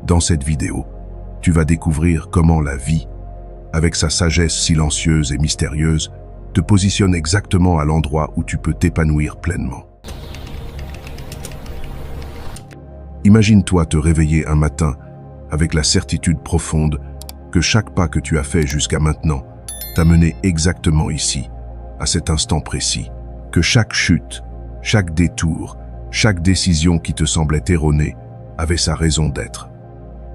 Dans cette vidéo, tu vas découvrir comment la vie, avec sa sagesse silencieuse et mystérieuse, te positionne exactement à l'endroit où tu peux t'épanouir pleinement. Imagine-toi te réveiller un matin avec la certitude profonde que chaque pas que tu as fait jusqu'à maintenant t'a mené exactement ici, à cet instant précis. Que chaque chute, chaque détour, chaque décision qui te semblait erronée avait sa raison d'être.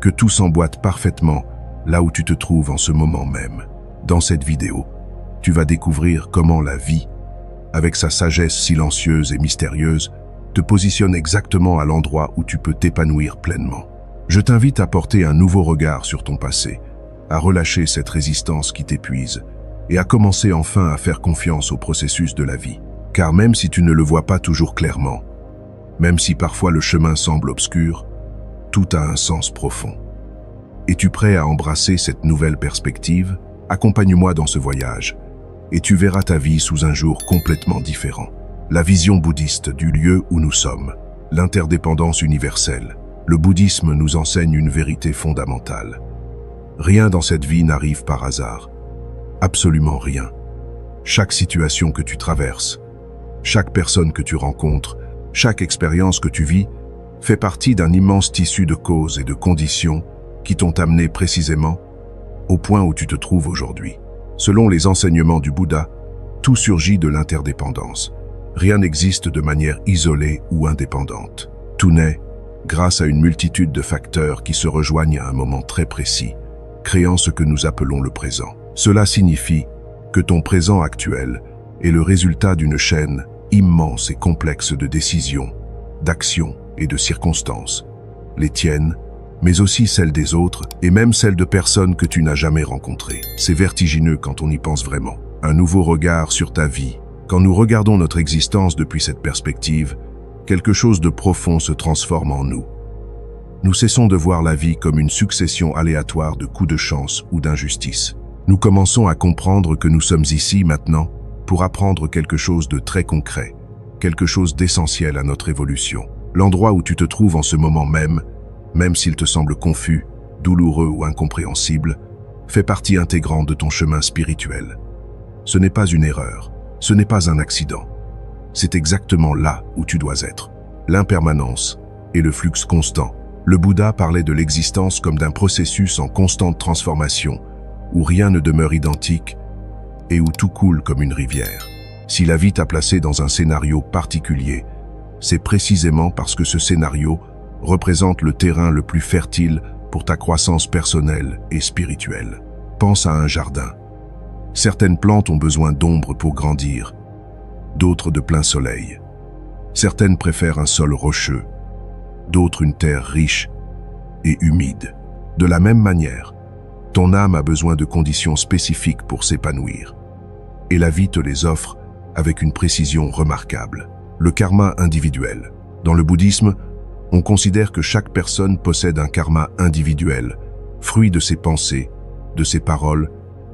Que tout s'emboîte parfaitement là où tu te trouves en ce moment même. Dans cette vidéo, tu vas découvrir comment la vie, avec sa sagesse silencieuse et mystérieuse, te positionne exactement à l'endroit où tu peux t'épanouir pleinement. Je t'invite à porter un nouveau regard sur ton passé, à relâcher cette résistance qui t'épuise et à commencer enfin à faire confiance au processus de la vie. Car même si tu ne le vois pas toujours clairement, même si parfois le chemin semble obscur, tout a un sens profond. Es-tu prêt à embrasser cette nouvelle perspective? Accompagne-moi dans ce voyage et tu verras ta vie sous un jour complètement différent. La vision bouddhiste du lieu où nous sommes, l'interdépendance universelle. Le bouddhisme nous enseigne une vérité fondamentale. Rien dans cette vie n'arrive par hasard. Absolument rien. Chaque situation que tu traverses, chaque personne que tu rencontres, chaque expérience que tu vis, fait partie d'un immense tissu de causes et de conditions qui t'ont amené précisément au point où tu te trouves aujourd'hui. Selon les enseignements du Bouddha, tout surgit de l'interdépendance. Rien n'existe de manière isolée ou indépendante. Tout naît grâce à une multitude de facteurs qui se rejoignent à un moment très précis, créant ce que nous appelons le présent. Cela signifie que ton présent actuel est le résultat d'une chaîne immense et complexe de décisions, d'actions et de circonstances, les tiennes, mais aussi celles des autres et même celles de personnes que tu n'as jamais rencontrées. C'est vertigineux quand on y pense vraiment. Un nouveau regard sur ta vie. Quand nous regardons notre existence depuis cette perspective, quelque chose de profond se transforme en nous. Nous cessons de voir la vie comme une succession aléatoire de coups de chance ou d'injustice. Nous commençons à comprendre que nous sommes ici maintenant pour apprendre quelque chose de très concret, quelque chose d'essentiel à notre évolution. L'endroit où tu te trouves en ce moment même s'il te semble confus, douloureux ou incompréhensible, fait partie intégrante de ton chemin spirituel. Ce n'est pas une erreur, ce n'est pas un accident. C'est exactement là où tu dois être. L'impermanence et le flux constant. Le Bouddha parlait de l'existence comme d'un processus en constante transformation, où rien ne demeure identique et où tout coule comme une rivière. Si la vie t'a placé dans un scénario particulier, c'est précisément parce que ce scénario représente le terrain le plus fertile pour ta croissance personnelle et spirituelle. Pense à un jardin. Certaines plantes ont besoin d'ombre pour grandir, d'autres de plein soleil. Certaines préfèrent un sol rocheux, d'autres une terre riche et humide. De la même manière, ton âme a besoin de conditions spécifiques pour s'épanouir. Et la vie te les offre avec une précision remarquable. Le karma individuel. Dans le bouddhisme, on considère que chaque personne possède un karma individuel, fruit de ses pensées, de ses paroles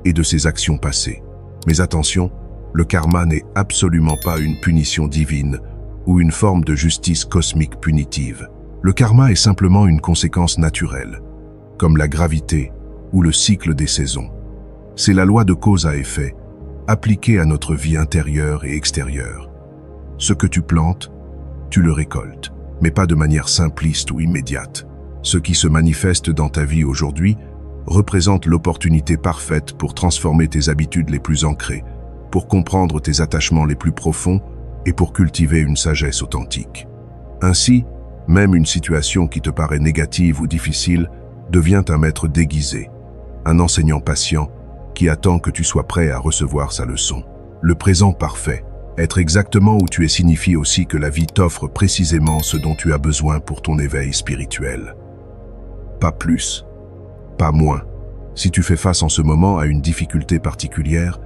et de ses actions passées. Mais attention, le karma n'est absolument pas une punition divine ou une forme de justice cosmique punitive. Le karma est simplement une conséquence naturelle, comme la gravité ou le cycle des saisons. C'est la loi de cause à effet, appliquée à notre vie intérieure et extérieure. Ce que tu plantes, tu le récoltes, mais pas de manière simpliste ou immédiate. Ce qui se manifeste dans ta vie aujourd'hui représente l'opportunité parfaite pour transformer tes habitudes les plus ancrées, pour comprendre tes attachements les plus profonds et pour cultiver une sagesse authentique. Ainsi, même une situation qui te paraît négative ou difficile devient un maître déguisé, un enseignant patient qui attend que tu sois prêt à recevoir sa leçon. Le présent parfait, être exactement où tu es, signifie aussi que la vie t'offre précisément ce dont tu as besoin pour ton éveil spirituel. Pas plus, pas moins. Si tu fais face en ce moment à une difficulté particulière,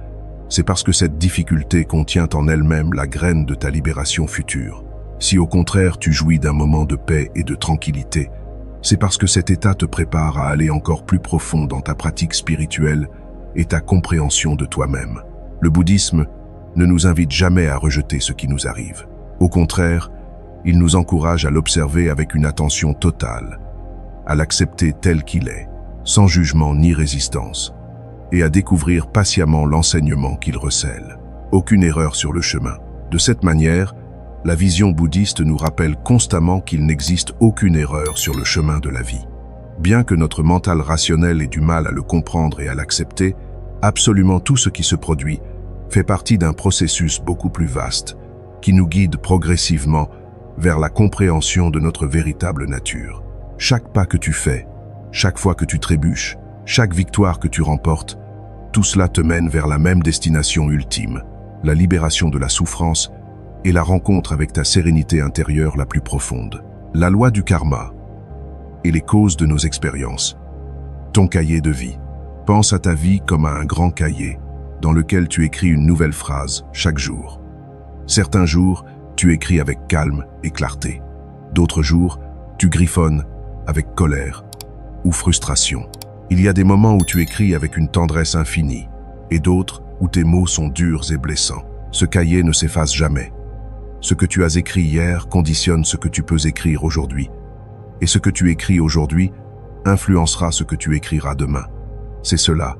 c'est parce que cette difficulté contient en elle-même la graine de ta libération future. Si au contraire tu jouis d'un moment de paix et de tranquillité, c'est parce que cet état te prépare à aller encore plus profond dans ta pratique spirituelle et ta compréhension de toi-même. Le bouddhisme ne nous invite jamais à rejeter ce qui nous arrive. Au contraire, il nous encourage à l'observer avec une attention totale, à l'accepter tel qu'il est, sans jugement ni résistance, et à découvrir patiemment l'enseignement qu'il recèle. Aucune erreur sur le chemin. De cette manière, la vision bouddhiste nous rappelle constamment qu'il n'existe aucune erreur sur le chemin de la vie. Bien que notre mental rationnel ait du mal à le comprendre et à l'accepter, absolument tout ce qui se produit fait partie d'un processus beaucoup plus vaste, qui nous guide progressivement vers la compréhension de notre véritable nature. Chaque pas que tu fais, chaque fois que tu trébuches, chaque victoire que tu remportes, tout cela te mène vers la même destination ultime, la libération de la souffrance et la rencontre avec ta sérénité intérieure la plus profonde. La loi du karma et les causes de nos expériences. Ton cahier de vie. Pense à ta vie comme à un grand cahier dans lequel tu écris une nouvelle phrase chaque jour. Certains jours, tu écris avec calme et clarté. D'autres jours, tu griffonnes avec colère ou frustration. Il y a des moments où tu écris avec une tendresse infinie et d'autres où tes mots sont durs et blessants. Ce cahier ne s'efface jamais. Ce que tu as écrit hier conditionne ce que tu peux écrire aujourd'hui. Et ce que tu écris aujourd'hui influencera ce que tu écriras demain. C'est cela,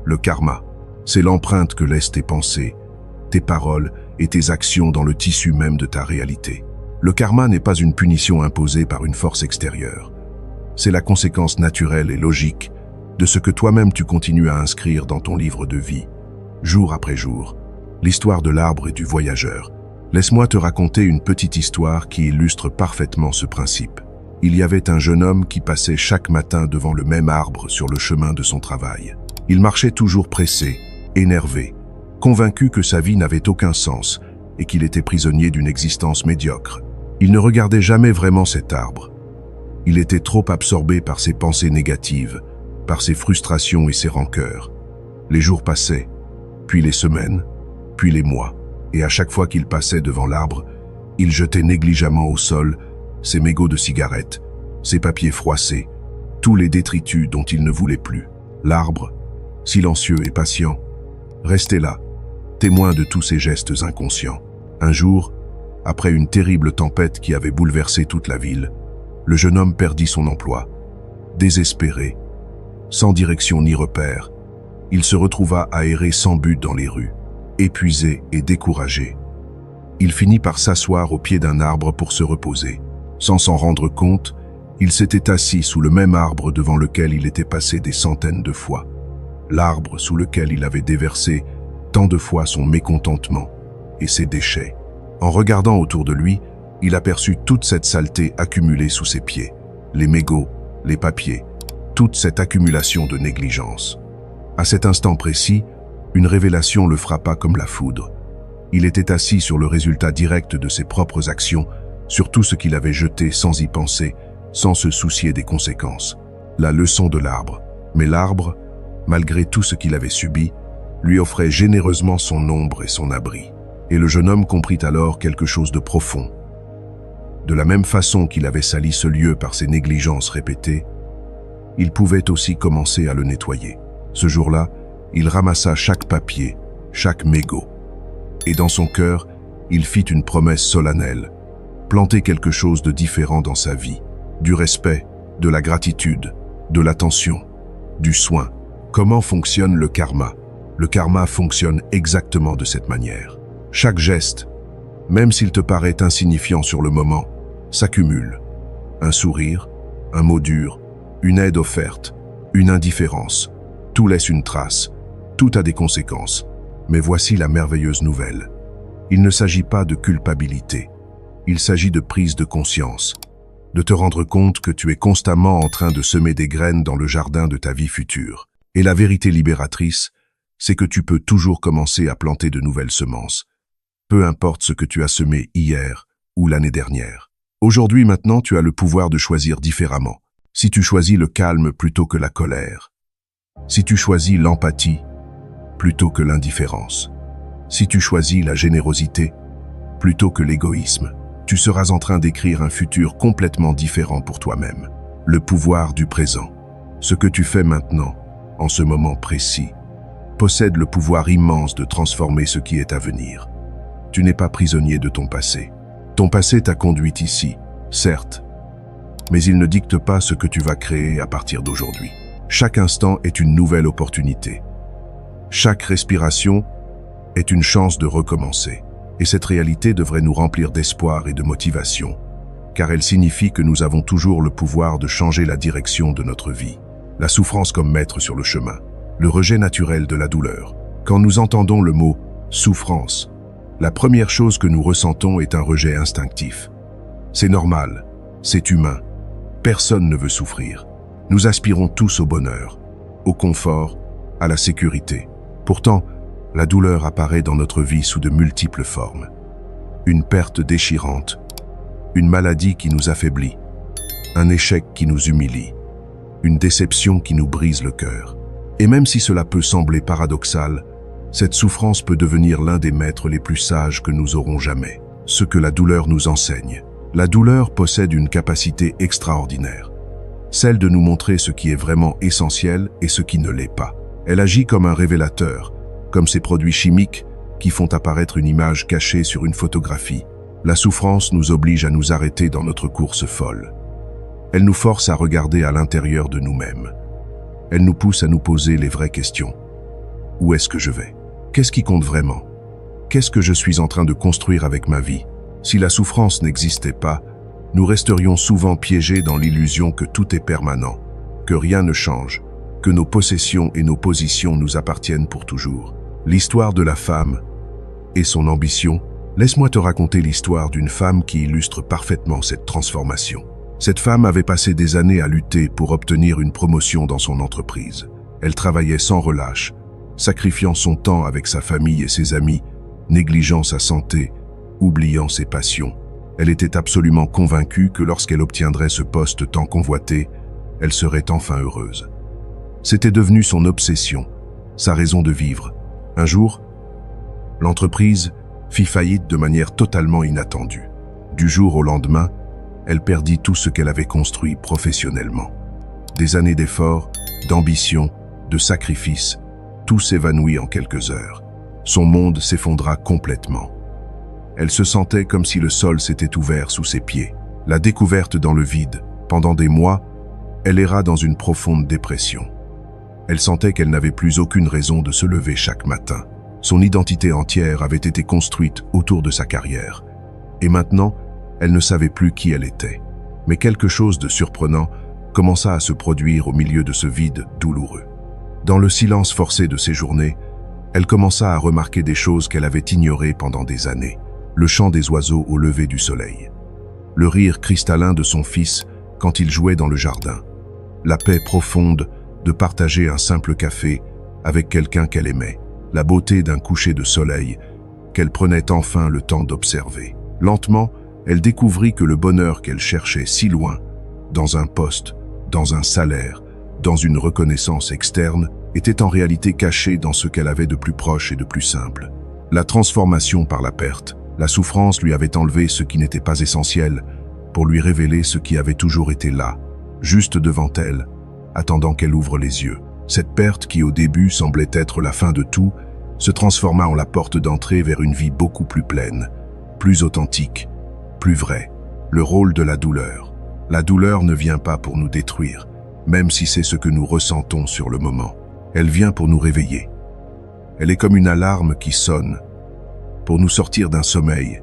le karma. C'est l'empreinte que laissent tes pensées, tes paroles et tes actions dans le tissu même de ta réalité. Le karma n'est pas une punition imposée par une force extérieure. C'est la conséquence naturelle et logique de ce que toi-même tu continues à inscrire dans ton livre de vie, jour après jour. L'histoire de l'arbre et du voyageur. Laisse-moi te raconter une petite histoire qui illustre parfaitement ce principe. Il y avait un jeune homme qui passait chaque matin devant le même arbre sur le chemin de son travail. Il marchait toujours pressé, énervé, convaincu que sa vie n'avait aucun sens et qu'il était prisonnier d'une existence médiocre. Il ne regardait jamais vraiment cet arbre. Il était trop absorbé par ses pensées négatives, par ses frustrations et ses rancœurs. Les jours passaient, puis les semaines, puis les mois, et à chaque fois qu'il passait devant l'arbre, il jetait négligemment au sol ses mégots de cigarettes, ses papiers froissés, tous les détritus dont il ne voulait plus. L'arbre, silencieux et patient, restait là, témoin de tous ses gestes inconscients. Un jour, après une terrible tempête qui avait bouleversé toute la ville, le jeune homme perdit son emploi. Désespéré, sans direction ni repère, il se retrouva à errer sans but dans les rues, épuisé et découragé. Il finit par s'asseoir au pied d'un arbre pour se reposer. Sans s'en rendre compte, il s'était assis sous le même arbre devant lequel il était passé des centaines de fois. L'arbre sous lequel il avait déversé tant de fois son mécontentement et ses déchets. En regardant autour de lui, il aperçut toute cette saleté accumulée sous ses pieds, les mégots, les papiers, toute cette accumulation de négligence. À cet instant précis, une révélation le frappa comme la foudre. Il était assis sur le résultat direct de ses propres actions, sur tout ce qu'il avait jeté sans y penser, sans se soucier des conséquences. La leçon de l'arbre. Mais l'arbre, malgré tout ce qu'il avait subi, lui offrait généreusement son ombre et son abri. Et le jeune homme comprit alors quelque chose de profond. De la même façon qu'il avait sali ce lieu par ses négligences répétées, il pouvait aussi commencer à le nettoyer. Ce jour-là, il ramassa chaque papier, chaque mégot. Et dans son cœur, il fit une promesse solennelle, planter quelque chose de différent dans sa vie, du respect, de la gratitude, de l'attention, du soin. Comment fonctionne le karma? Le karma fonctionne exactement de cette manière. Chaque geste, même s'il te paraît insignifiant sur le moment, s'accumule. Un sourire, un mot dur, une aide offerte, une indifférence. Tout laisse une trace, tout a des conséquences. Mais voici la merveilleuse nouvelle. Il ne s'agit pas de culpabilité. Il s'agit de prise de conscience, de te rendre compte que tu es constamment en train de semer des graines dans le jardin de ta vie future. Et la vérité libératrice, c'est que tu peux toujours commencer à planter de nouvelles semences, peu importe ce que tu as semé hier ou l'année dernière. Aujourd'hui maintenant, tu as le pouvoir de choisir différemment. Si tu choisis le calme plutôt que la colère, si tu choisis l'empathie plutôt que l'indifférence, si tu choisis la générosité plutôt que l'égoïsme, tu seras en train d'écrire un futur complètement différent pour toi-même. Le pouvoir du présent. Ce que tu fais maintenant, en ce moment précis, possède le pouvoir immense de transformer ce qui est à venir. Tu n'es pas prisonnier de ton passé. Ton passé t'a conduit ici, certes, mais il ne dicte pas ce que tu vas créer à partir d'aujourd'hui. Chaque instant est une nouvelle opportunité. Chaque respiration est une chance de recommencer. Et cette réalité devrait nous remplir d'espoir et de motivation, car elle signifie que nous avons toujours le pouvoir de changer la direction de notre vie. La souffrance comme maître sur le chemin, le rejet naturel de la douleur. Quand nous entendons le mot « souffrance », la première chose que nous ressentons est un rejet instinctif. C'est normal, c'est humain, personne ne veut souffrir. Nous aspirons tous au bonheur, au confort, à la sécurité. Pourtant, la douleur apparaît dans notre vie sous de multiples formes. Une perte déchirante, une maladie qui nous affaiblit, un échec qui nous humilie, une déception qui nous brise le cœur. Et même si cela peut sembler paradoxal, cette souffrance peut devenir l'un des maîtres les plus sages que nous aurons jamais. Ce que la douleur nous enseigne. La douleur possède une capacité extraordinaire, celle de nous montrer ce qui est vraiment essentiel et ce qui ne l'est pas. Elle agit comme un révélateur, comme ces produits chimiques qui font apparaître une image cachée sur une photographie. La souffrance nous oblige à nous arrêter dans notre course folle. Elle nous force à regarder à l'intérieur de nous-mêmes. Elle nous pousse à nous poser les vraies questions. Où est-ce que je vais? Qu'est-ce qui compte vraiment? Qu'est-ce que je suis en train de construire avec ma vie? Si la souffrance n'existait pas, nous resterions souvent piégés dans l'illusion que tout est permanent, que rien ne change, que nos possessions et nos positions nous appartiennent pour toujours. L'histoire de la femme et son ambition, laisse-moi te raconter l'histoire d'une femme qui illustre parfaitement cette transformation. Cette femme avait passé des années à lutter pour obtenir une promotion dans son entreprise. Elle travaillait sans relâche, sacrifiant son temps avec sa famille et ses amis, négligeant sa santé, oubliant ses passions. Elle était absolument convaincue que lorsqu'elle obtiendrait ce poste tant convoité, elle serait enfin heureuse. C'était devenu son obsession, sa raison de vivre. Un jour, l'entreprise fit faillite de manière totalement inattendue. Du jour au lendemain, elle perdit tout ce qu'elle avait construit professionnellement. Des années d'efforts, d'ambition, de sacrifices, tout s'évanouit en quelques heures. Son monde s'effondra complètement. Elle se sentait comme si le sol s'était ouvert sous ses pieds. La découverte dans le vide. Pendant des mois, elle erra dans une profonde dépression. Elle sentait qu'elle n'avait plus aucune raison de se lever chaque matin. Son identité entière avait été construite autour de sa carrière. Et maintenant, elle ne savait plus qui elle était. Mais quelque chose de surprenant commença à se produire au milieu de ce vide douloureux. Dans le silence forcé de ses journées, elle commença à remarquer des choses qu'elle avait ignorées pendant des années. Le chant des oiseaux au lever du soleil. Le rire cristallin de son fils quand il jouait dans le jardin. La paix profonde de partager un simple café avec quelqu'un qu'elle aimait. La beauté d'un coucher de soleil qu'elle prenait enfin le temps d'observer. Lentement, elle découvrit que le bonheur qu'elle cherchait si loin, dans un poste, dans un salaire, dans une reconnaissance externe, était en réalité caché dans ce qu'elle avait de plus proche et de plus simple. La transformation par la perte, la souffrance lui avait enlevé ce qui n'était pas essentiel pour lui révéler ce qui avait toujours été là, juste devant elle, attendant qu'elle ouvre les yeux. Cette perte qui au début semblait être la fin de tout, se transforma en la porte d'entrée vers une vie beaucoup plus pleine, plus authentique, plus vraie. Le rôle de la douleur. La douleur ne vient pas pour nous détruire, même si c'est ce que nous ressentons sur le moment. Elle vient pour nous réveiller. Elle est comme une alarme qui sonne, pour nous sortir d'un sommeil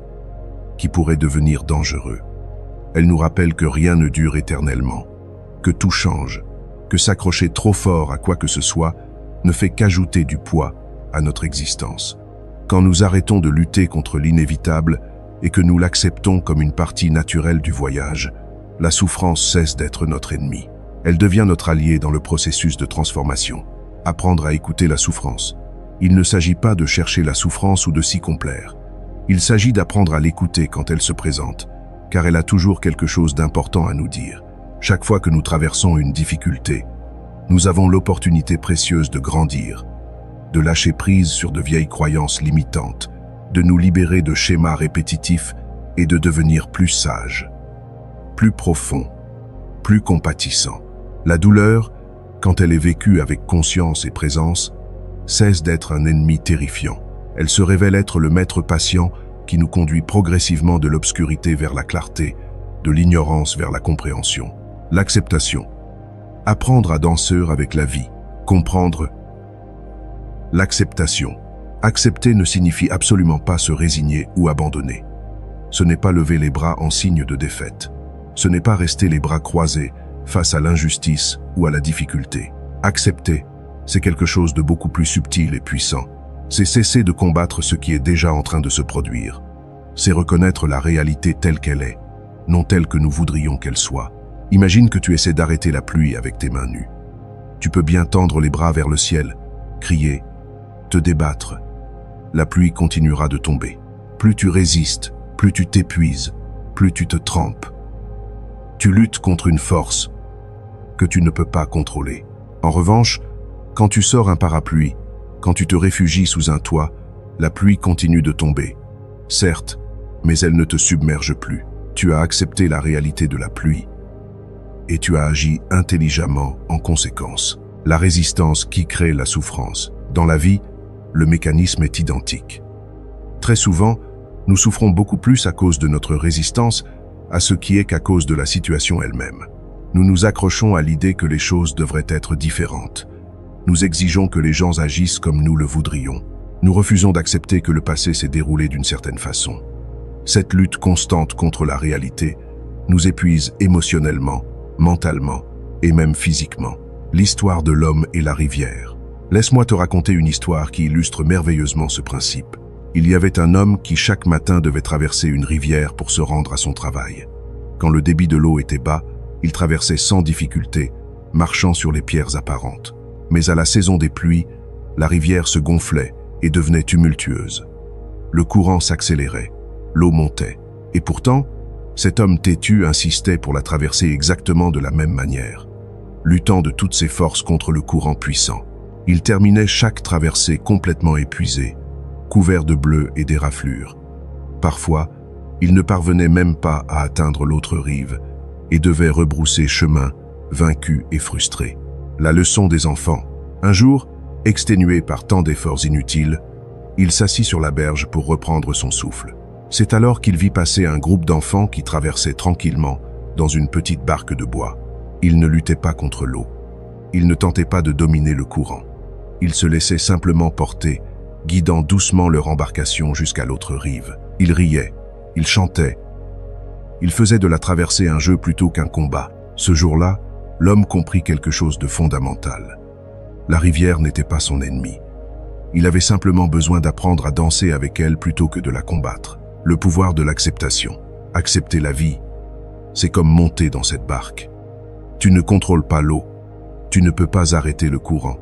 qui pourrait devenir dangereux. Elle nous rappelle que rien ne dure éternellement, que tout change, que s'accrocher trop fort à quoi que ce soit ne fait qu'ajouter du poids à notre existence. Quand nous arrêtons de lutter contre l'inévitable et que nous l'acceptons comme une partie naturelle du voyage, la souffrance cesse d'être notre ennemi. Elle devient notre allié dans le processus de transformation. Apprendre à écouter la souffrance. Il ne s'agit pas de chercher la souffrance ou de s'y complaire. Il s'agit d'apprendre à l'écouter quand elle se présente, car elle a toujours quelque chose d'important à nous dire. Chaque fois que nous traversons une difficulté, nous avons l'opportunité précieuse de grandir, de lâcher prise sur de vieilles croyances limitantes, de nous libérer de schémas répétitifs et de devenir plus sages, plus profonds, plus compatissants. La douleur, quand elle est vécue avec conscience et présence, cesse d'être un ennemi terrifiant. Elle se révèle être le maître patient qui nous conduit progressivement de l'obscurité vers la clarté, de l'ignorance vers la compréhension. L'acceptation. Apprendre à danser avec la vie. Comprendre. L'acceptation. Accepter ne signifie absolument pas se résigner ou abandonner. Ce n'est pas lever les bras en signe de défaite. Ce n'est pas rester les bras croisés face à l'injustice ou à la difficulté. Accepter, c'est quelque chose de beaucoup plus subtil et puissant. C'est cesser de combattre ce qui est déjà en train de se produire. C'est reconnaître la réalité telle qu'elle est, non telle que nous voudrions qu'elle soit. Imagine que tu essaies d'arrêter la pluie avec tes mains nues. Tu peux bien tendre les bras vers le ciel, crier, te débattre. La pluie continuera de tomber. Plus tu résistes, plus tu t'épuises, plus tu te trempes. Tu luttes contre une force que tu ne peux pas contrôler. En revanche, quand tu sors un parapluie, quand tu te réfugies sous un toit, la pluie continue de tomber. Certes, mais elle ne te submerge plus. Tu as accepté la réalité de la pluie et tu as agi intelligemment en conséquence. La résistance qui crée la souffrance. Dans la vie, le mécanisme est identique. Très souvent, nous souffrons beaucoup plus à cause de notre résistance à ce qui est qu'à cause de la situation elle-même. Nous nous accrochons à l'idée que les choses devraient être différentes. Nous exigeons que les gens agissent comme nous le voudrions. Nous refusons d'accepter que le passé s'est déroulé d'une certaine façon. Cette lutte constante contre la réalité nous épuise émotionnellement, mentalement et même physiquement. L'histoire de l'homme et la rivière. Laisse-moi te raconter une histoire qui illustre merveilleusement ce principe. Il y avait un homme qui chaque matin devait traverser une rivière pour se rendre à son travail. Quand le débit de l'eau était bas, il traversait sans difficulté, marchant sur les pierres apparentes. Mais à la saison des pluies, la rivière se gonflait et devenait tumultueuse. Le courant s'accélérait, l'eau montait, et pourtant, cet homme têtu insistait pour la traverser exactement de la même manière, luttant de toutes ses forces contre le courant puissant. Il terminait chaque traversée complètement épuisé, couvert de bleu et d'éraflures. Parfois, il ne parvenait même pas à atteindre l'autre rive et devait rebrousser chemin, vaincu et frustré. La leçon des enfants. Un jour, exténué par tant d'efforts inutiles, il s'assit sur la berge pour reprendre son souffle. C'est alors qu'il vit passer un groupe d'enfants qui traversaient tranquillement dans une petite barque de bois. Ils ne luttaient pas contre l'eau. Ils ne tentaient pas de dominer le courant. Ils se laissaient simplement porter, guidant doucement leur embarcation jusqu'à l'autre rive. Ils riaient, ils chantaient. Ils faisaient de la traversée un jeu plutôt qu'un combat. Ce jour-là, l'homme comprit quelque chose de fondamental. La rivière n'était pas son ennemi. Il avait simplement besoin d'apprendre à danser avec elle plutôt que de la combattre. Le pouvoir de l'acceptation. Accepter la vie, c'est comme monter dans cette barque. Tu ne contrôles pas l'eau. Tu ne peux pas arrêter le courant.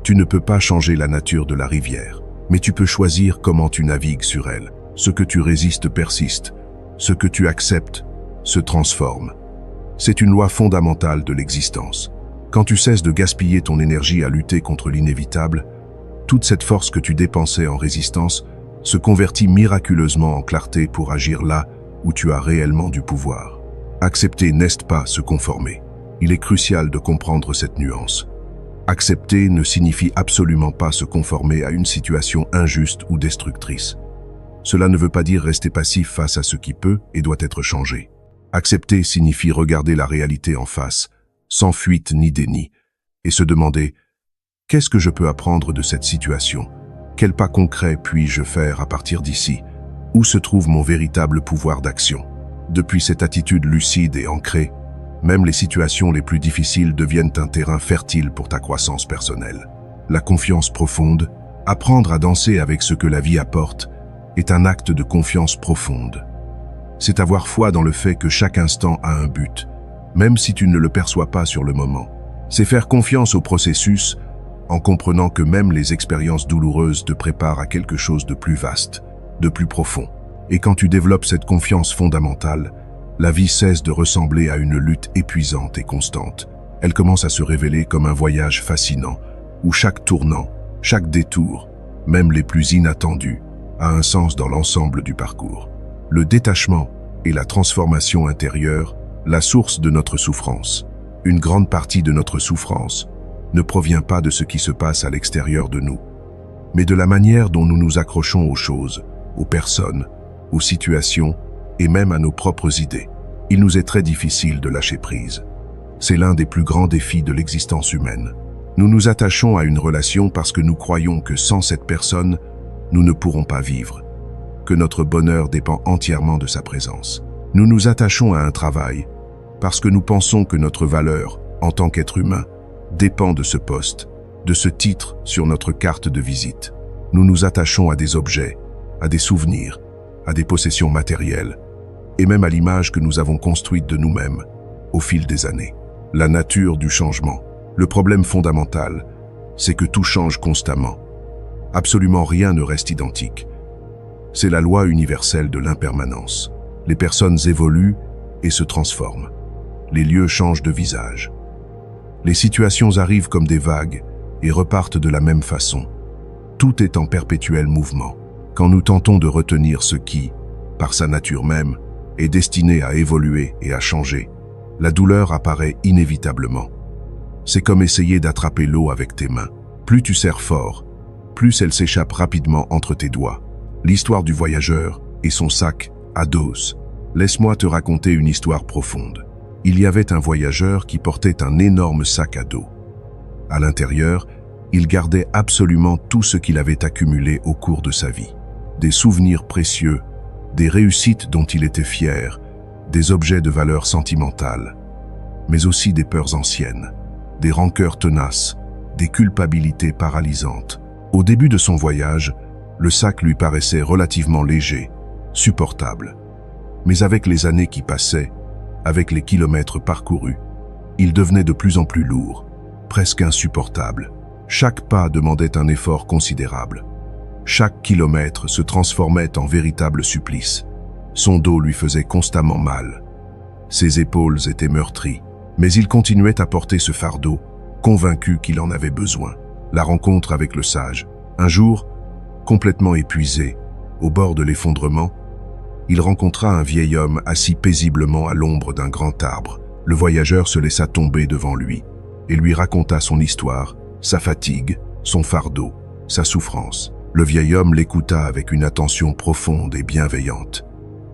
Tu ne peux pas changer la nature de la rivière. Mais tu peux choisir comment tu navigues sur elle. Ce que tu résistes persiste. Ce que tu acceptes se transforme. C'est une loi fondamentale de l'existence. Quand tu cesses de gaspiller ton énergie à lutter contre l'inévitable, toute cette force que tu dépensais en résistance se convertit miraculeusement en clarté pour agir là où tu as réellement du pouvoir. Accepter n'est pas se conformer. Il est crucial de comprendre cette nuance. Accepter ne signifie absolument pas se conformer à une situation injuste ou destructrice. Cela ne veut pas dire rester passif face à ce qui peut et doit être changé. Accepter signifie regarder la réalité en face, sans fuite ni déni, et se demander « Qu'est-ce que je peux apprendre de cette situation ? Quel pas concret puis-je faire à partir d'ici ? Où se trouve mon véritable pouvoir d'action ?» Depuis cette attitude lucide et ancrée, même les situations les plus difficiles deviennent un terrain fertile pour ta croissance personnelle. La confiance profonde, apprendre à danser avec ce que la vie apporte, est un acte de confiance profonde. C'est avoir foi dans le fait que chaque instant a un but, même si tu ne le perçois pas sur le moment. C'est faire confiance au processus, en comprenant que même les expériences douloureuses te préparent à quelque chose de plus vaste, de plus profond. Et quand tu développes cette confiance fondamentale, la vie cesse de ressembler à une lutte épuisante et constante. Elle commence à se révéler comme un voyage fascinant, où chaque tournant, chaque détour, même les plus inattendus, a un sens dans l'ensemble du parcours. Le détachement et la transformation intérieure, la source de notre souffrance. Une grande partie de notre souffrance ne provient pas de ce qui se passe à l'extérieur de nous, mais de la manière dont nous nous accrochons aux choses, aux personnes, aux situations et même à nos propres idées. Il nous est très difficile de lâcher prise. C'est l'un des plus grands défis de l'existence humaine. Nous nous attachons à une relation parce que nous croyons que sans cette personne, nous ne pourrons pas vivre, que notre bonheur dépend entièrement de sa présence. Nous nous attachons à un travail parce que nous pensons que notre valeur, en tant qu'être humain, dépend de ce poste, de ce titre sur notre carte de visite. Nous nous attachons à des objets, à des souvenirs, à des possessions matérielles, et même à l'image que nous avons construite de nous-mêmes au fil des années. La nature du changement. Le problème fondamental, c'est que tout change constamment. Absolument rien ne reste identique. C'est la loi universelle de l'impermanence. Les personnes évoluent et se transforment. Les lieux changent de visage. Les situations arrivent comme des vagues et repartent de la même façon. Tout est en perpétuel mouvement. Quand nous tentons de retenir ce qui, par sa nature même, est destiné à évoluer et à changer, la douleur apparaît inévitablement. C'est comme essayer d'attraper l'eau avec tes mains. Plus tu serres fort, plus elle s'échappe rapidement entre tes doigts. L'histoire du voyageur et son sac à dos. Laisse-moi te raconter une histoire profonde. Il y avait un voyageur qui portait un énorme sac à dos. À l'intérieur, il gardait absolument tout ce qu'il avait accumulé au cours de sa vie. Des souvenirs précieux, des réussites dont il était fier, des objets de valeur sentimentale, mais aussi des peurs anciennes, des rancœurs tenaces, des culpabilités paralysantes. Au début de son voyage, le sac lui paraissait relativement léger, supportable. Mais avec les années qui passaient, avec les kilomètres parcourus, il devenait de plus en plus lourd, presque insupportable. Chaque pas demandait un effort considérable. Chaque kilomètre se transformait en véritable supplice. Son dos lui faisait constamment mal. Ses épaules étaient meurtries, mais il continuait à porter ce fardeau, convaincu qu'il en avait besoin. La rencontre avec le sage. Un jour, complètement épuisé, au bord de l'effondrement, il rencontra un vieil homme assis paisiblement à l'ombre d'un grand arbre. Le voyageur se laissa tomber devant lui et lui raconta son histoire, sa fatigue, son fardeau, sa souffrance. Le vieil homme l'écouta avec une attention profonde et bienveillante.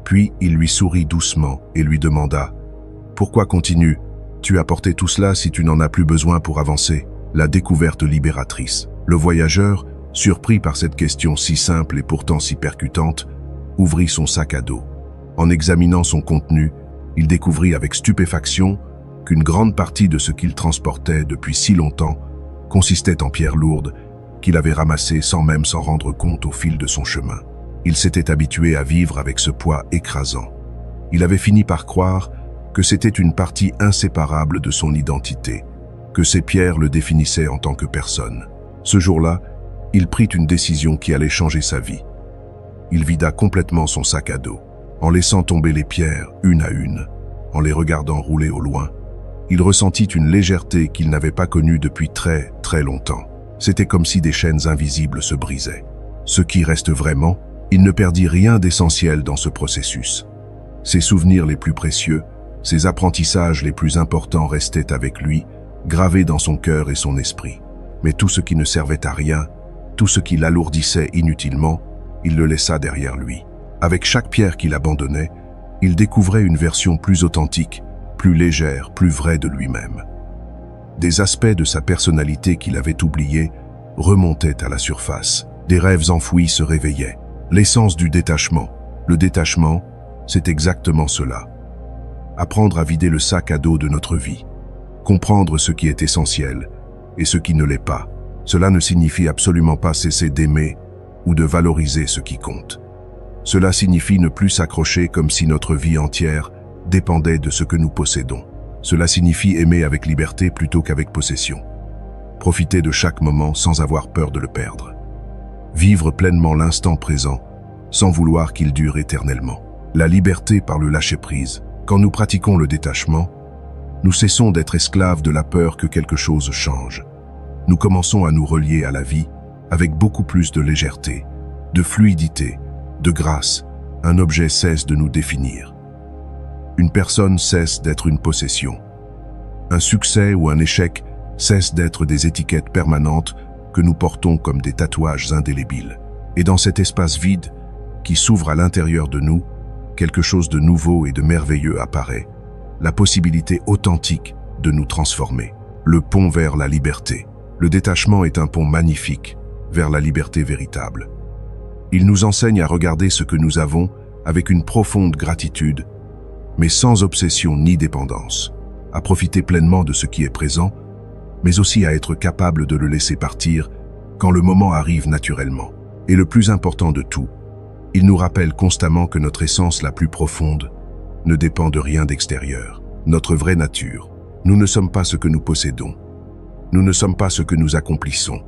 Puis il lui sourit doucement et lui demanda « Pourquoi continue? Tu as porté tout cela si tu n'en as plus besoin pour avancer ?» La découverte libératrice. Le voyageur, surpris par cette question si simple et pourtant si percutante, ouvrit son sac à dos. En examinant son contenu, il découvrit avec stupéfaction qu'une grande partie de ce qu'il transportait depuis si longtemps consistait en pierres lourdes qu'il avait ramassées sans même s'en rendre compte au fil de son chemin. Il s'était habitué à vivre avec ce poids écrasant. Il avait fini par croire que c'était une partie inséparable de son identité, que ces pierres le définissaient en tant que personne. Ce jour-là, il prit une décision qui allait changer sa vie. Il vida complètement son sac à dos. En laissant tomber les pierres une à une, en les regardant rouler au loin, il ressentit une légèreté qu'il n'avait pas connue depuis très, très longtemps. C'était comme si des chaînes invisibles se brisaient. Ce qui reste vraiment, il ne perdit rien d'essentiel dans ce processus. Ses souvenirs les plus précieux, ses apprentissages les plus importants restaient avec lui, gravés dans son cœur et son esprit. Mais tout ce qui ne servait à rien, tout ce qui l'alourdissait inutilement, il le laissa derrière lui. Avec chaque pierre qu'il abandonnait, il découvrait une version plus authentique, plus légère, plus vraie de lui-même. Des aspects de sa personnalité qu'il avait oubliés remontaient à la surface. Des rêves enfouis se réveillaient. L'essence du détachement. Le détachement, c'est exactement cela. Apprendre à vider le sac à dos de notre vie. Comprendre ce qui est essentiel et ce qui ne l'est pas. Cela ne signifie absolument pas cesser d'aimer ou de valoriser ce qui compte. Cela signifie ne plus s'accrocher comme si notre vie entière dépendait de ce que nous possédons. Cela signifie aimer avec liberté plutôt qu'avec possession. Profiter de chaque moment sans avoir peur de le perdre. Vivre pleinement l'instant présent, sans vouloir qu'il dure éternellement. La liberté par le lâcher-prise. Quand nous pratiquons le détachement, nous cessons d'être esclaves de la peur que quelque chose change. Nous commençons à nous relier à la vie avec beaucoup plus de légèreté, de fluidité, de grâce. Un objet cesse de nous définir. Une personne cesse d'être une possession. Un succès ou un échec cesse d'être des étiquettes permanentes que nous portons comme des tatouages indélébiles. Et dans cet espace vide qui s'ouvre à l'intérieur de nous, quelque chose de nouveau et de merveilleux apparaît, la possibilité authentique de nous transformer. Le pont vers la liberté. Le détachement est un pont magnifique vers la liberté véritable. Il nous enseigne à regarder ce que nous avons avec une profonde gratitude, mais sans obsession ni dépendance, à profiter pleinement de ce qui est présent, mais aussi à être capable de le laisser partir quand le moment arrive naturellement. Et le plus important de tout, il nous rappelle constamment que notre essence la plus profonde ne dépend de rien d'extérieur. Notre vraie nature. Nous ne sommes pas ce que nous possédons. Nous ne sommes pas ce que nous accomplissons.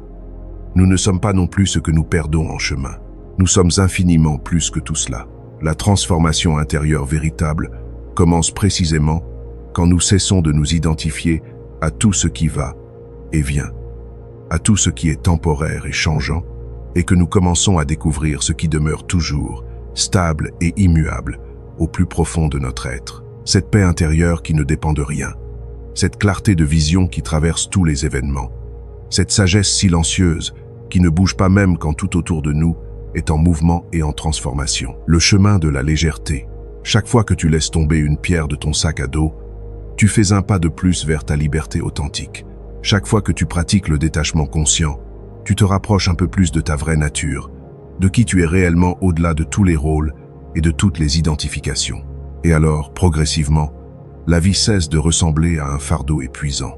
Nous ne sommes pas non plus ce que nous perdons en chemin. Nous sommes infiniment plus que tout cela. La transformation intérieure véritable commence précisément quand nous cessons de nous identifier à tout ce qui va et vient, à tout ce qui est temporaire et changeant, et que nous commençons à découvrir ce qui demeure toujours, stable et immuable, au plus profond de notre être. Cette paix intérieure qui ne dépend de rien, cette clarté de vision qui traverse tous les événements, cette sagesse silencieuse qui ne bouge pas même quand tout autour de nous est en mouvement et en transformation. Le chemin de la légèreté. Chaque fois que tu laisses tomber une pierre de ton sac à dos, tu fais un pas de plus vers ta liberté authentique. Chaque fois que tu pratiques le détachement conscient, tu te rapproches un peu plus de ta vraie nature, de qui tu es réellement au-delà de tous les rôles et de toutes les identifications. Et alors, progressivement, la vie cesse de ressembler à un fardeau épuisant.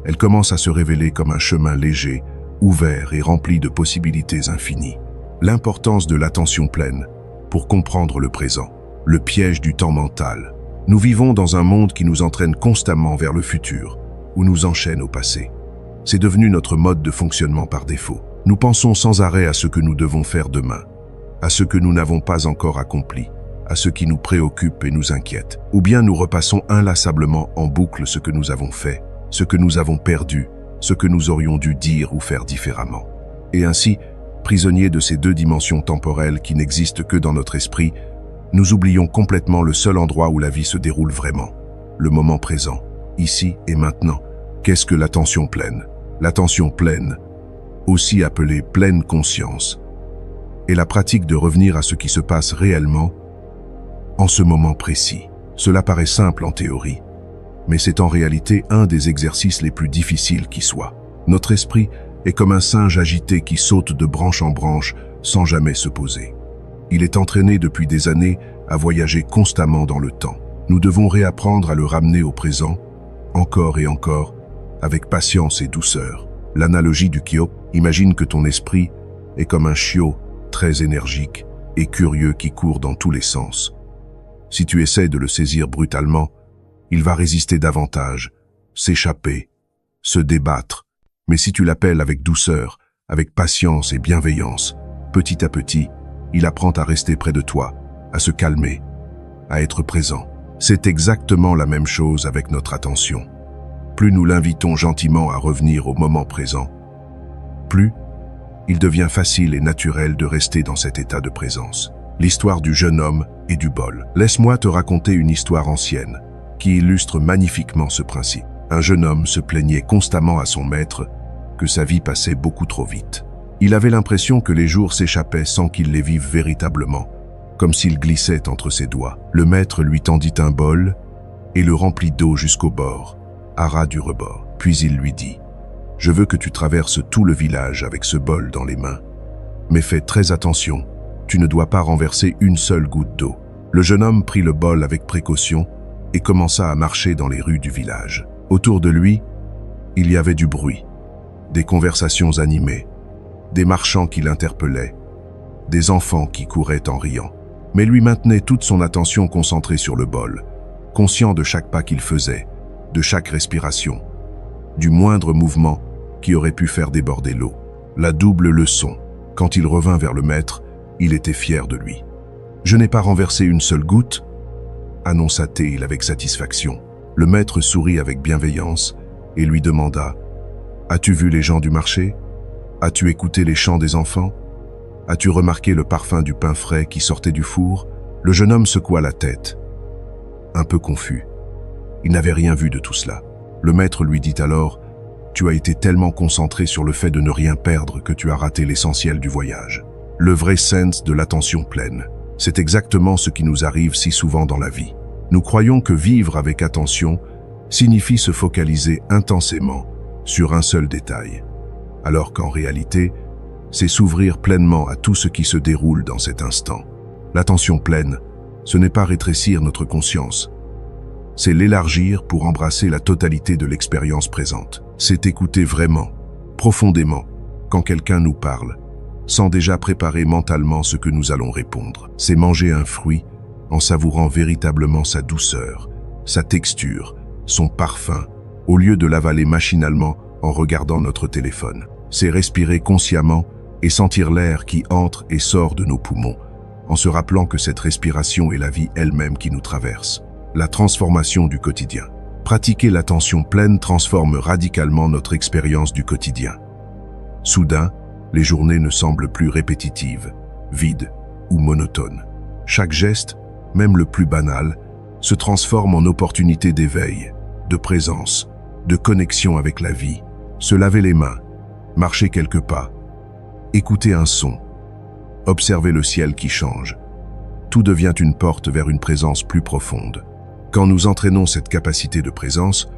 Elle commence à se révéler comme un chemin léger, ouvert et rempli de possibilités infinies. L'importance de l'attention pleine pour comprendre le présent, le piège du temps mental. Nous vivons dans un monde qui nous entraîne constamment vers le futur, ou nous enchaîne au passé. C'est devenu notre mode de fonctionnement par défaut. Nous pensons sans arrêt à ce que nous devons faire demain, à ce que nous n'avons pas encore accompli, à ce qui nous préoccupe et nous inquiète. Ou bien nous repassons inlassablement en boucle ce que nous avons fait, ce que nous avons perdu, ce que nous aurions dû dire ou faire différemment. Et ainsi, prisonniers de ces deux dimensions temporelles qui n'existent que dans notre esprit, nous oublions complètement le seul endroit où la vie se déroule vraiment, le moment présent, ici et maintenant. Qu'est-ce que l'attention pleine? L'attention pleine, aussi appelée pleine conscience, est la pratique de revenir à ce qui se passe réellement en ce moment précis. Cela paraît simple en théorie, mais c'est en réalité un des exercices les plus difficiles qui soit. Notre esprit est comme un singe agité qui saute de branche en branche sans jamais se poser. Il est entraîné depuis des années à voyager constamment dans le temps. Nous devons réapprendre à le ramener au présent, encore et encore, avec patience et douceur. L'analogie du Kyo, imagine que ton esprit est comme un chiot très énergique et curieux qui court dans tous les sens. Si tu essaies de le saisir brutalement, il va résister davantage, s'échapper, se débattre. Mais si tu l'appelles avec douceur, avec patience et bienveillance, petit à petit, il apprend à rester près de toi, à se calmer, à être présent. C'est exactement la même chose avec notre attention. Plus nous l'invitons gentiment à revenir au moment présent, plus il devient facile et naturel de rester dans cet état de présence. L'histoire du jeune homme et du bol. Laisse-moi te raconter une histoire ancienne qui illustre magnifiquement ce principe. Un jeune homme se plaignait constamment à son maître que sa vie passait beaucoup trop vite. Il avait l'impression que les jours s'échappaient sans qu'il les vive véritablement, comme s'ils glissaient entre ses doigts. Le maître lui tendit un bol et le remplit d'eau jusqu'au bord, à ras du rebord. Puis il lui dit « Je veux que tu traverses tout le village avec ce bol dans les mains. Mais fais très attention, tu ne dois pas renverser une seule goutte d'eau. » Le jeune homme prit le bol avec précaution et commença à marcher dans les rues du village. Autour de lui, il y avait du bruit, des conversations animées, des marchands qui l'interpellaient, des enfants qui couraient en riant. Mais lui maintenait toute son attention concentrée sur le bol, conscient de chaque pas qu'il faisait, de chaque respiration, du moindre mouvement qui aurait pu faire déborder l'eau. La double leçon. Quand il revint vers le maître, il était fier de lui. « Je n'ai pas renversé une seule goutte » annonça-t-il avec satisfaction. Le maître sourit avec bienveillance et lui demanda « As-tu vu les gens du marché? As-tu écouté les chants des enfants? As-tu remarqué le parfum du pain frais qui sortait du four ?» Le jeune homme secoua la tête, un peu confus. Il n'avait rien vu de tout cela. Le maître lui dit alors « Tu as été tellement concentré sur le fait de ne rien perdre que tu as raté l'essentiel du voyage. » Le vrai sens de l'attention pleine. C'est exactement ce qui nous arrive si souvent dans la vie. Nous croyons que vivre avec attention signifie se focaliser intensément sur un seul détail, alors qu'en réalité, c'est s'ouvrir pleinement à tout ce qui se déroule dans cet instant. L'attention pleine, ce n'est pas rétrécir notre conscience, c'est l'élargir pour embrasser la totalité de l'expérience présente. C'est écouter vraiment, profondément, quand quelqu'un nous parle, sans déjà préparer mentalement ce que nous allons répondre. C'est manger un fruit en savourant véritablement sa douceur, sa texture, son parfum, au lieu de l'avaler machinalement en regardant notre téléphone. C'est respirer consciemment et sentir l'air qui entre et sort de nos poumons, en se rappelant que cette respiration est la vie elle-même qui nous traverse. La transformation du quotidien. Pratiquer l'attention pleine transforme radicalement notre expérience du quotidien. Soudain, les journées ne semblent plus répétitives, vides ou monotones. Chaque geste, même le plus banal, se transforme en opportunité d'éveil, de présence, de connexion avec la vie. Se laver les mains, marcher quelques pas, écouter un son, observer le ciel qui change. Tout devient une porte vers une présence plus profonde. Quand nous entraînons cette capacité de présence,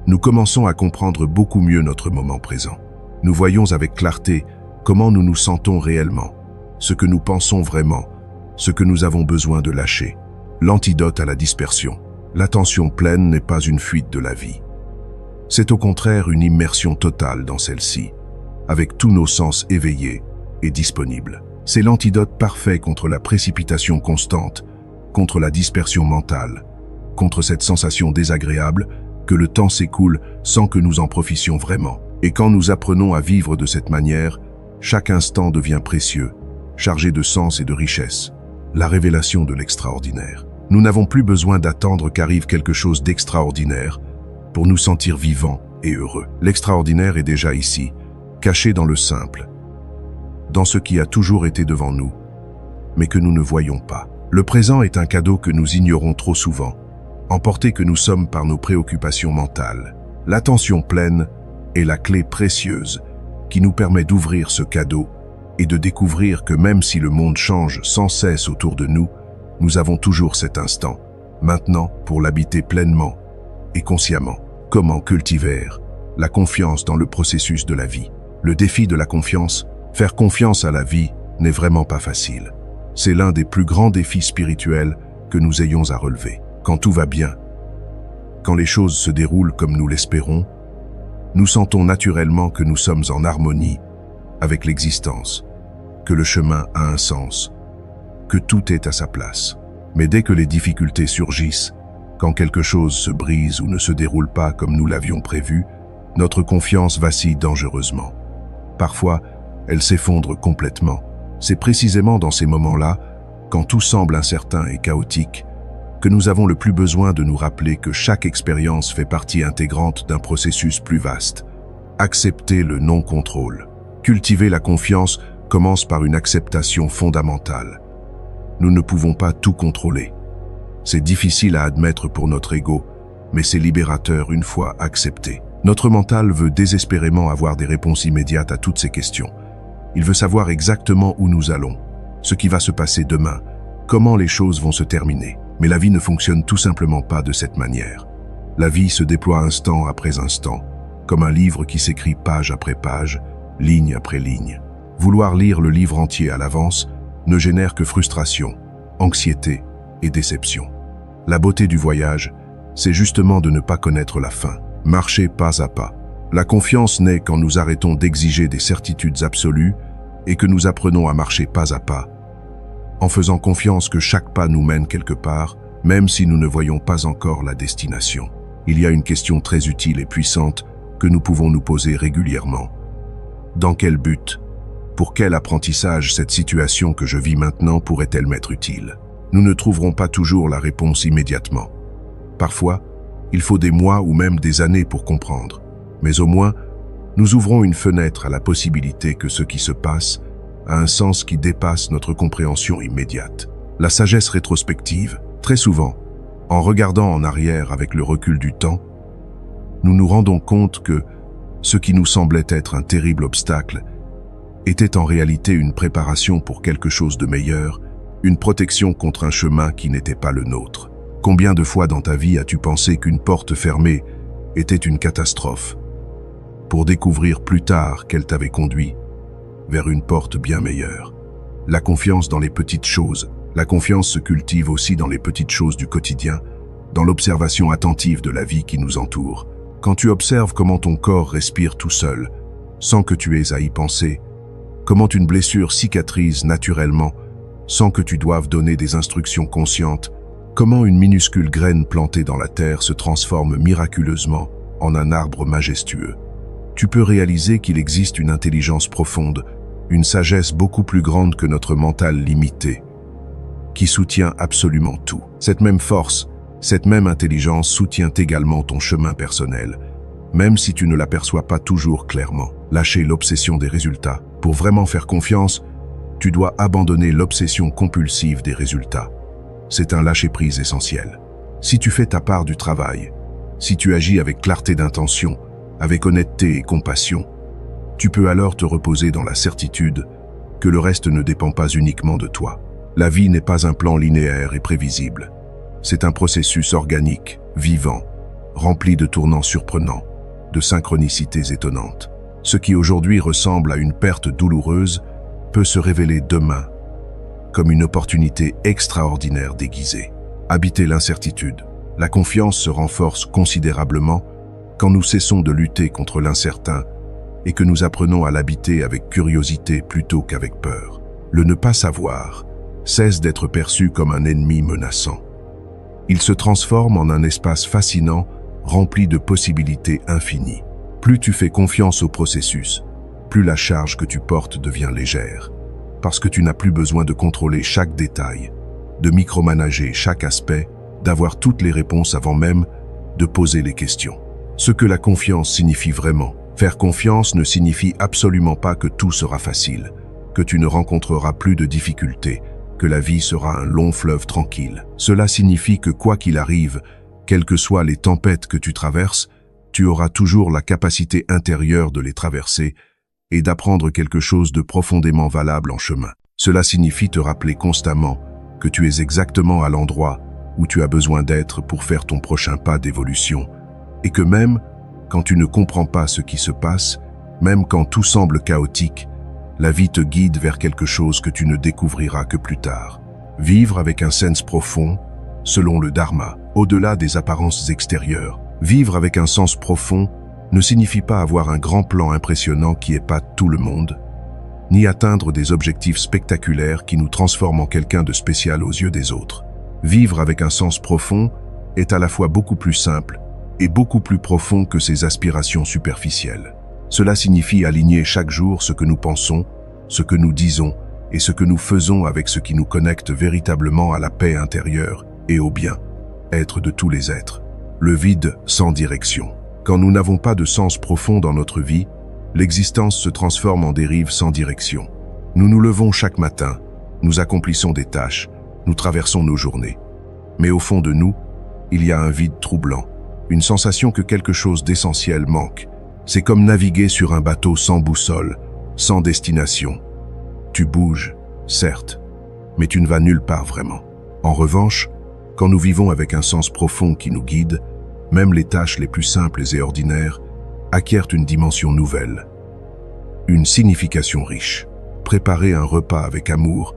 nous commençons à comprendre beaucoup mieux notre moment présent. Nous voyons avec clarté comment nous nous sentons réellement, ce que nous pensons vraiment, ce que nous avons besoin de lâcher. L'antidote à la dispersion. L'attention pleine n'est pas une fuite de la vie. C'est au contraire une immersion totale dans celle-ci, avec tous nos sens éveillés et disponibles. C'est l'antidote parfait contre la précipitation constante, contre la dispersion mentale, contre cette sensation désagréable que le temps s'écoule sans que nous en profitions vraiment. Et quand nous apprenons à vivre de cette manière, chaque instant devient précieux, chargé de sens et de richesse. La révélation de l'extraordinaire. Nous n'avons plus besoin d'attendre qu'arrive quelque chose d'extraordinaire pour nous sentir vivants et heureux. L'extraordinaire est déjà ici, caché dans le simple, dans ce qui a toujours été devant nous, mais que nous ne voyons pas. Le présent est un cadeau que nous ignorons trop souvent, emportés que nous sommes par nos préoccupations mentales. L'attention pleine est la clé précieuse qui nous permet d'ouvrir ce cadeau et de découvrir que même si le monde change sans cesse autour de nous, nous avons toujours cet instant, maintenant, pour l'habiter pleinement et consciemment. Comment cultiver la confiance dans le processus de la vie? Le défi de la confiance, faire confiance à la vie, n'est vraiment pas facile. C'est l'un des plus grands défis spirituels que nous ayons à relever. Quand tout va bien, quand les choses se déroulent comme nous l'espérons, nous sentons naturellement que nous sommes en harmonie avec l'existence, que le chemin a un sens, que tout est à sa place. Mais dès que les difficultés surgissent, quand quelque chose se brise ou ne se déroule pas comme nous l'avions prévu, notre confiance vacille dangereusement. Parfois, elle s'effondre complètement. C'est précisément dans ces moments-là, quand tout semble incertain et chaotique, que nous avons le plus besoin de nous rappeler que chaque expérience fait partie intégrante d'un processus plus vaste. Accepter le non-contrôle. Cultiver la confiance commence par une acceptation fondamentale. Nous ne pouvons pas tout contrôler. C'est difficile à admettre pour notre ego, mais c'est libérateur une fois accepté. Notre mental veut désespérément avoir des réponses immédiates à toutes ces questions. Il veut savoir exactement où nous allons, ce qui va se passer demain, comment les choses vont se terminer. Mais la vie ne fonctionne tout simplement pas de cette manière. La vie se déploie instant après instant, comme un livre qui s'écrit page après page, ligne après ligne. Vouloir lire le livre entier à l'avance ne génère que frustration, anxiété et déception. La beauté du voyage, c'est justement de ne pas connaître la fin, marcher pas à pas. La confiance naît quand nous arrêtons d'exiger des certitudes absolues et que nous apprenons à marcher pas à pas, en faisant confiance que chaque pas nous mène quelque part, même si nous ne voyons pas encore la destination. Il y a une question très utile et puissante que nous pouvons nous poser régulièrement. Dans quel but? Pour quel apprentissage cette situation que je vis maintenant pourrait-elle m'être utile? Nous ne trouverons pas toujours la réponse immédiatement. Parfois, il faut des mois ou même des années pour comprendre. Mais au moins, nous ouvrons une fenêtre à la possibilité que ce qui se passe a un sens qui dépasse notre compréhension immédiate. La sagesse rétrospective, très souvent, en regardant en arrière avec le recul du temps, nous nous rendons compte que ce qui nous semblait être un terrible obstacle était en réalité une préparation pour quelque chose de meilleur une protection contre un chemin qui n'était pas le nôtre. Combien de fois dans ta vie as-tu pensé qu'une porte fermée était une catastrophe, pour découvrir plus tard qu'elle t'avait conduit vers une porte bien meilleure? La confiance dans les petites choses. La confiance se cultive aussi dans les petites choses du quotidien, dans l'observation attentive de la vie qui nous entoure. Quand tu observes comment ton corps respire tout seul, sans que tu aies à y penser, comment une blessure cicatrise naturellement, sans que tu doives donner des instructions conscientes, comment une minuscule graine plantée dans la terre se transforme miraculeusement en un arbre majestueux. Tu peux réaliser qu'il existe une intelligence profonde, une sagesse beaucoup plus grande que notre mental limité, qui soutient absolument tout. Cette même force, cette même intelligence soutient également ton chemin personnel, même si tu ne l'aperçois pas toujours clairement. Lâcher l'obsession des résultats. Pour vraiment faire confiance, tu dois abandonner l'obsession compulsive des résultats. C'est un lâcher-prise essentiel. Si tu fais ta part du travail, si tu agis avec clarté d'intention, avec honnêteté et compassion, tu peux alors te reposer dans la certitude que le reste ne dépend pas uniquement de toi. La vie n'est pas un plan linéaire et prévisible. C'est un processus organique, vivant, rempli de tournants surprenants, de synchronicités étonnantes. Ce qui aujourd'hui ressemble à une perte douloureuse peut se révéler demain comme une opportunité extraordinaire déguisée. Habiter l'incertitude. La confiance se renforce considérablement quand nous cessons de lutter contre l'incertain et que nous apprenons à l'habiter avec curiosité plutôt qu'avec peur. Le ne pas savoir cesse d'être perçu comme un ennemi menaçant. Il se transforme en un espace fascinant, rempli de possibilités infinies. Plus tu fais confiance au processus, plus la charge que tu portes devient légère, parce que tu n'as plus besoin de contrôler chaque détail, de micromanager chaque aspect, d'avoir toutes les réponses avant même de poser les questions. Ce que la confiance signifie vraiment. Faire confiance ne signifie absolument pas que tout sera facile, que tu ne rencontreras plus de difficultés, que la vie sera un long fleuve tranquille. Cela signifie que quoi qu'il arrive, quelles que soient les tempêtes que tu traverses, tu auras toujours la capacité intérieure de les traverser et d'apprendre quelque chose de profondément valable en chemin. Cela signifie te rappeler constamment que tu es exactement à l'endroit où tu as besoin d'être pour faire ton prochain pas d'évolution, et que même quand tu ne comprends pas ce qui se passe, même quand tout semble chaotique, la vie te guide vers quelque chose que tu ne découvriras que plus tard. Vivre avec un sens profond, selon le Dharma, au-delà des apparences extérieures. Vivre avec un sens profond ne signifie pas avoir un grand plan impressionnant qui épate tout le monde, ni atteindre des objectifs spectaculaires qui nous transforment en quelqu'un de spécial aux yeux des autres. Vivre avec un sens profond est à la fois beaucoup plus simple et beaucoup plus profond que ses aspirations superficielles. Cela signifie aligner chaque jour ce que nous pensons, ce que nous disons et ce que nous faisons avec ce qui nous connecte véritablement à la paix intérieure et au bien-être de tous les êtres. Le vide sans direction. Quand nous n'avons pas de sens profond dans notre vie, l'existence se transforme en dérive sans direction. Nous nous levons chaque matin, nous accomplissons des tâches, nous traversons nos journées. Mais au fond de nous, il y a un vide troublant, une sensation que quelque chose d'essentiel manque. C'est comme naviguer sur un bateau sans boussole, sans destination. Tu bouges, certes, mais tu ne vas nulle part vraiment. En revanche, quand nous vivons avec un sens profond qui nous guide, même les tâches les plus simples et ordinaires acquièrent une dimension nouvelle, une signification riche. Préparer un repas avec amour,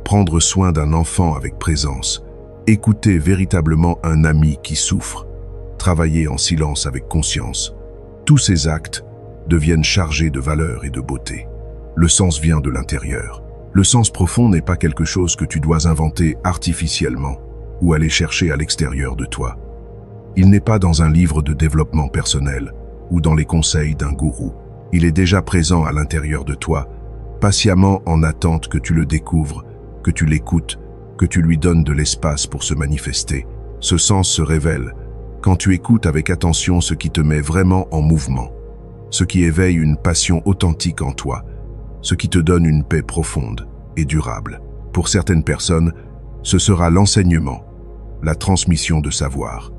prendre soin d'un enfant avec présence, écouter véritablement un ami qui souffre, travailler en silence avec conscience. Tous ces actes deviennent chargés de valeur et de beauté. Le sens vient de l'intérieur. Le sens profond n'est pas quelque chose que tu dois inventer artificiellement ou aller chercher à l'extérieur de toi. Il n'est pas dans un livre de développement personnel ou dans les conseils d'un gourou. Il est déjà présent à l'intérieur de toi, patiemment en attente que tu le découvres, que tu l'écoutes, que tu lui donnes de l'espace pour se manifester. Ce sens se révèle quand tu écoutes avec attention ce qui te met vraiment en mouvement, ce qui éveille une passion authentique en toi, ce qui te donne une paix profonde et durable. Pour certaines personnes, ce sera l'enseignement, la transmission de savoir.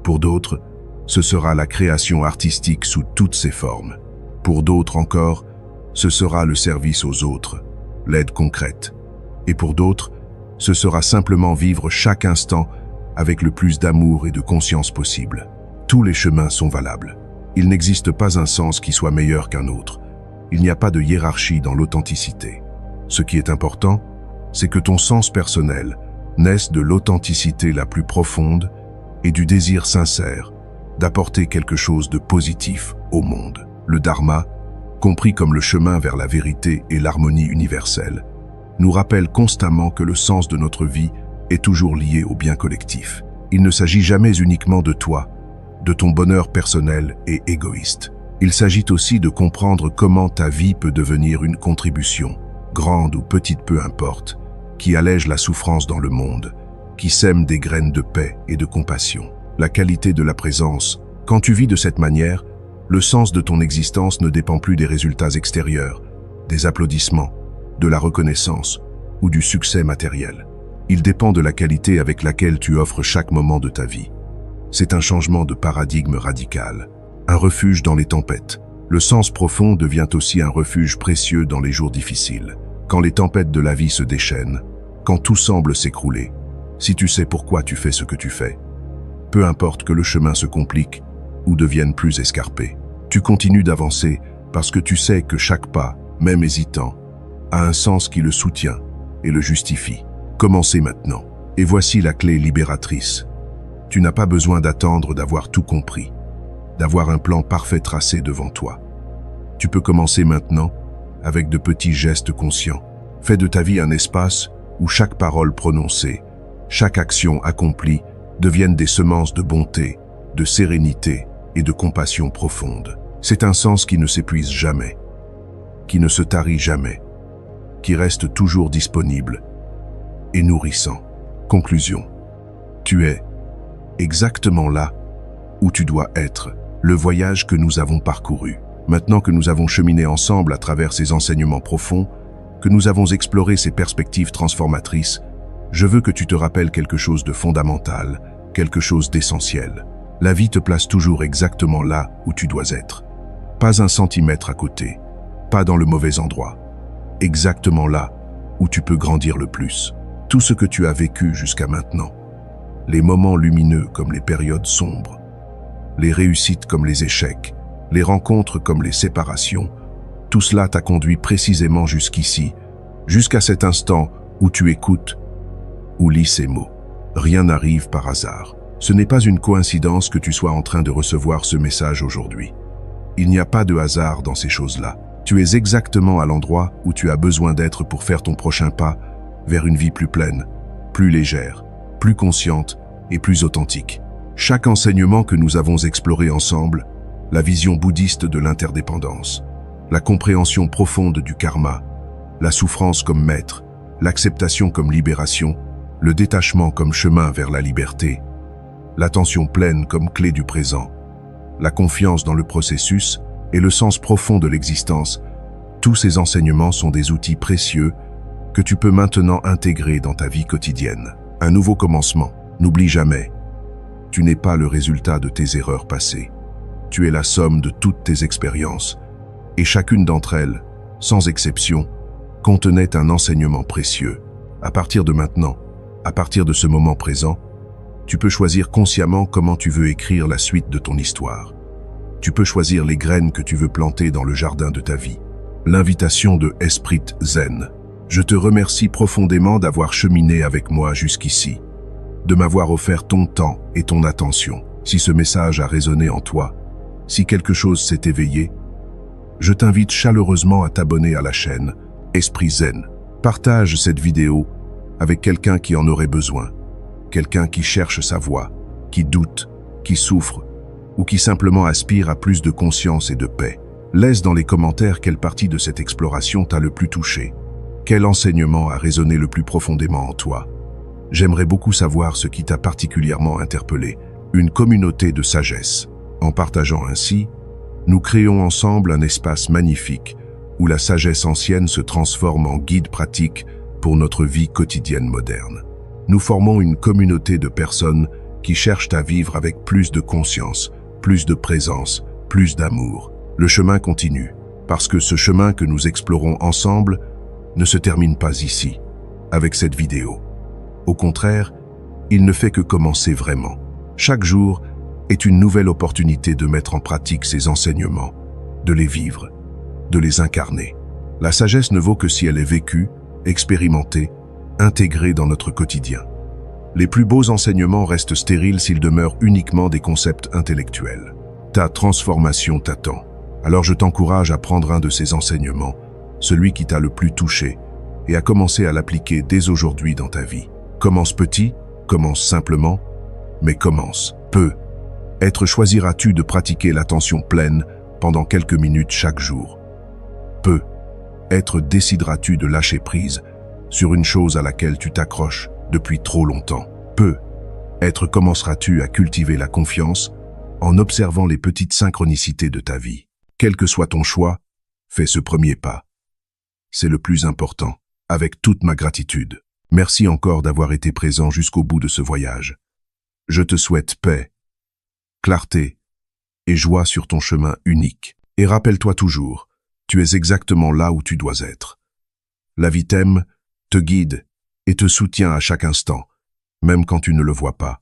Pour d'autres, ce sera la création artistique sous toutes ses formes. Pour d'autres encore, ce sera le service aux autres, l'aide concrète. Et pour d'autres, ce sera simplement vivre chaque instant avec le plus d'amour et de conscience possible. Tous les chemins sont valables. Il n'existe pas un sens qui soit meilleur qu'un autre. Il n'y a pas de hiérarchie dans l'authenticité. Ce qui est important, c'est que ton sens personnel naisse de l'authenticité la plus profonde et du désir sincère d'apporter quelque chose de positif au monde. Le Dharma, compris comme le chemin vers la vérité et l'harmonie universelle, nous rappelle constamment que le sens de notre vie est toujours lié au bien collectif. Il ne s'agit jamais uniquement de toi, de ton bonheur personnel et égoïste. Il s'agit aussi de comprendre comment ta vie peut devenir une contribution, grande ou petite peu importe, qui allège la souffrance dans le monde, qui sème des graines de paix et de compassion. La qualité de la présence, quand tu vis de cette manière, le sens de ton existence ne dépend plus des résultats extérieurs, des applaudissements, de la reconnaissance ou du succès matériel. Il dépend de la qualité avec laquelle tu offres chaque moment de ta vie. C'est un changement de paradigme radical, un refuge dans les tempêtes. Le sens profond devient aussi un refuge précieux dans les jours difficiles. Quand les tempêtes de la vie se déchaînent, quand tout semble s'écrouler, si tu sais pourquoi tu fais ce que tu fais, peu importe que le chemin se complique ou devienne plus escarpé, tu continues d'avancer parce que tu sais que chaque pas, même hésitant, a un sens qui le soutient et le justifie. Commencez maintenant. Et voici la clé libératrice. Tu n'as pas besoin d'attendre d'avoir tout compris, d'avoir un plan parfait tracé devant toi. Tu peux commencer maintenant avec de petits gestes conscients. Fais de ta vie un espace où chaque parole prononcée, chaque action accomplie deviennent des semences de bonté, de sérénité et de compassion profonde. C'est un sens qui ne s'épuise jamais, qui ne se tarit jamais, qui reste toujours disponible et nourrissant. Conclusion. Tu es exactement là où tu dois être. Le voyage que nous avons parcouru. Maintenant que nous avons cheminé ensemble à travers ces enseignements profonds, que nous avons exploré ces perspectives transformatrices, je veux que tu te rappelles quelque chose de fondamental, quelque chose d'essentiel. La vie te place toujours exactement là où tu dois être. Pas un centimètre à côté, pas dans le mauvais endroit. Exactement là où tu peux grandir le plus. Tout ce que tu as vécu jusqu'à maintenant, les moments lumineux comme les périodes sombres, les réussites comme les échecs, les rencontres comme les séparations, tout cela t'a conduit précisément jusqu'ici, jusqu'à cet instant où tu écoutes ou lis ces mots. Rien n'arrive par hasard. Ce n'est pas une coïncidence que tu sois en train de recevoir ce message aujourd'hui. Il n'y a pas de hasard dans ces choses-là. Tu es exactement à l'endroit où tu as besoin d'être pour faire ton prochain pas vers une vie plus pleine, plus légère, plus consciente et plus authentique. Chaque enseignement que nous avons exploré ensemble, la vision bouddhiste de l'interdépendance, la compréhension profonde du karma, la souffrance comme maître, l'acceptation comme libération, le détachement comme chemin vers la liberté, l'attention pleine comme clé du présent, la confiance dans le processus et le sens profond de l'existence, tous ces enseignements sont des outils précieux que tu peux maintenant intégrer dans ta vie quotidienne. Un nouveau commencement. N'oublie jamais, tu n'es pas le résultat de tes erreurs passées. Tu es la somme de toutes tes expériences, et chacune d'entre elles, sans exception, contenait un enseignement précieux. À partir de maintenant, à partir de ce moment présent, tu peux choisir consciemment comment tu veux écrire la suite de ton histoire. Tu peux choisir les graines que tu veux planter dans le jardin de ta vie. L'invitation de Esprit Zen. Je te remercie profondément d'avoir cheminé avec moi jusqu'ici, de m'avoir offert ton temps et ton attention. Si ce message a résonné en toi, si quelque chose s'est éveillé, je t'invite chaleureusement à t'abonner à la chaîne Esprit Zen. Partage cette vidéo avec quelqu'un qui en aurait besoin, quelqu'un qui cherche sa voie, qui doute, qui souffre, ou qui simplement aspire à plus de conscience et de paix. Laisse dans les commentaires quelle partie de cette exploration t'a le plus touché. Quel enseignement a résonné le plus profondément en toi? J'aimerais beaucoup savoir ce qui t'a particulièrement interpellé. Une communauté de sagesse. En partageant ainsi, nous créons ensemble un espace magnifique où la sagesse ancienne se transforme en guide pratique pour notre vie quotidienne moderne. Nous formons une communauté de personnes qui cherchent à vivre avec plus de conscience, plus de présence, plus d'amour. Le chemin continue, parce que ce chemin que nous explorons ensemble ne se termine pas ici, avec cette vidéo. Au contraire, il ne fait que commencer vraiment. Chaque jour est une nouvelle opportunité de mettre en pratique ces enseignements, de les vivre, de les incarner. La sagesse ne vaut que si elle est vécue, expérimentée, intégrée dans notre quotidien. Les plus beaux enseignements restent stériles s'ils demeurent uniquement des concepts intellectuels. Ta transformation t'attend. Alors je t'encourage à prendre un de ces enseignements, celui qui t'a le plus touché, et à commencer à l'appliquer dès aujourd'hui dans ta vie. Commence petit, commence simplement, mais commence peu. Être choisiras-tu de pratiquer l'attention pleine pendant quelques minutes chaque jour? Peu. Être décideras-tu de lâcher prise sur une chose à laquelle tu t'accroches depuis trop longtemps? Peu. Être commenceras-tu à cultiver la confiance en observant les petites synchronicités de ta vie? Quel que soit ton choix, fais ce premier pas. C'est le plus important. Avec toute ma gratitude. Merci encore d'avoir été présent jusqu'au bout de ce voyage. Je te souhaite paix, clarté et joie sur ton chemin unique. Et rappelle-toi toujours, tu es exactement là où tu dois être. La vie t'aime, te guide et te soutient à chaque instant, même quand tu ne le vois pas.